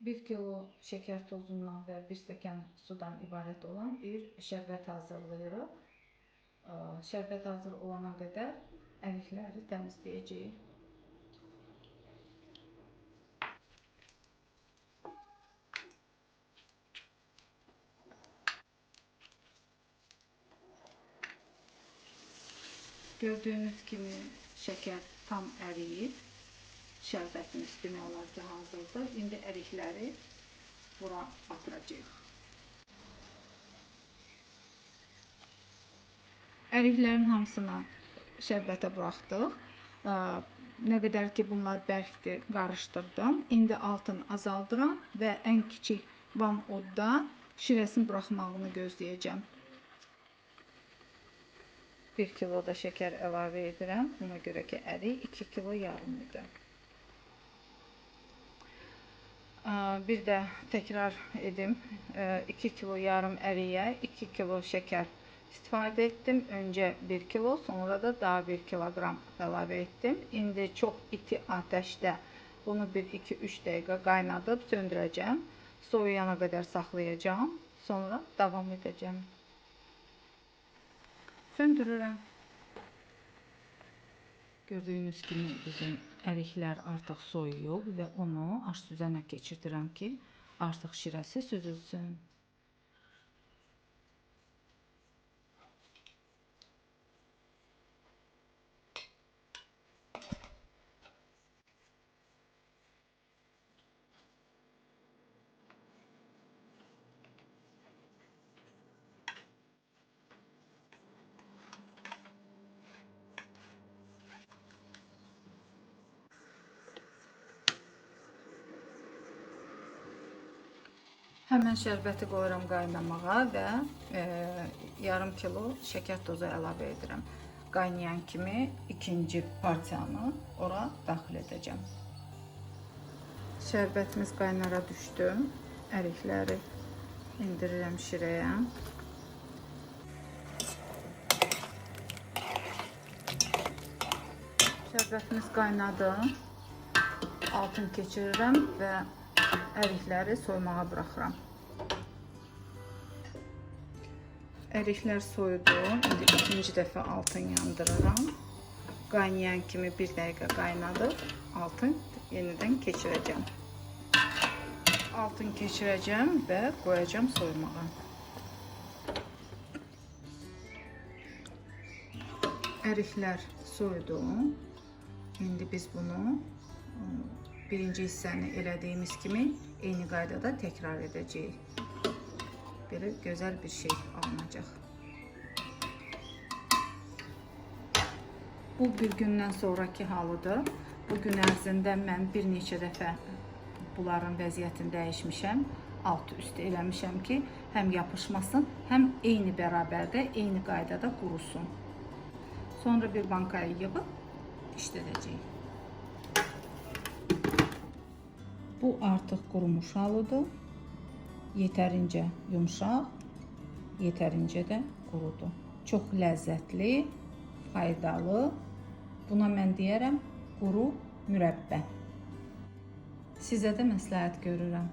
1 kilo şeker tozundan və 1 stəkan sudan ibarət olan bir şərbət hazırlayırıq. Şərbət hazır olana qədər ərikləri təmizləyəcəyik. Gördüğünüz kimi şeker tam eriyip şerbetimiz demək olar ki hazırdır. İndi ərikləri bura atıracağıq. Əriklərin hamısını şərbətə buraxdıq. Nə qədər ki bunlar bərkdir qarışdırdım. İndi altını azaldıram və ən kiçik van odda şirəsini buraxmağını gözləyəcəm. 1 kilo da şeker əlavə edirəm. Ona görə ki ərik 2 kilo yarım idi. Bir də təkrar edim. 2 kilo yarım əriyə 2 kilo şeker istifadə ettim. Öncə 1 kilo, sonra da daha 1 kilogram əlavə ettim. İndi çox iti ateşdə bunu 1-2-3 dəqiqə qaynadıb söndürəcəm. Soğuyana qədər saxlayacağım. Sonra davam edəcəm. Söndürürəm. Gördüyünüz kimi bizim əriklər artıq soyuyub və onu aş süzənə keçirdirəm ki, artıq şirəsi süzülsün. Həmən şərbəti qoyuram qaynamağa və yarım kilo şeker tozu əlavə edirəm. Qaynayan kimi ikinci partiyanı ora daxil edəcəm. Şərbətimiz qaynara düşdü. Ərikləri indirirəm şirəyə. Şərbətimiz qaynadı. Altın keçirirəm və ərikləri soymağa buraxıram. Əriklər soyudu. İndi ikinci dəfə altın yandırıram. Qaynayan kimi 1 dəqiqə qaynadıb altın yenidən keçirəcəm. Altın keçirəcəm və qoyacağım soymağa. Əriklər soyudu. İndi biz bunu birinci hissəni elədiyimiz kimi eyni qaydada təkrar edəcəyik. Belə gözəl bir şey alınacaq. Bu bir gündən sonraki halıdır. Bu gün ərzində mən bir neçə dəfə bunların vəziyyətini dəyişmişəm. Altı üstü eləmişəm ki, həm yapışmasın, həm eyni bərabərdə, eyni qaydada qurusun. Sonra bir bankaya yığıb işlədəcəyik. Bu artıq qurumuş halıdır. Yetərincə yumşaq, yetərincə də qurudur. Çox ləzzətli, faydalı. Buna mən deyərəm quru mürəbbə. Sizə də məsləhət görürəm.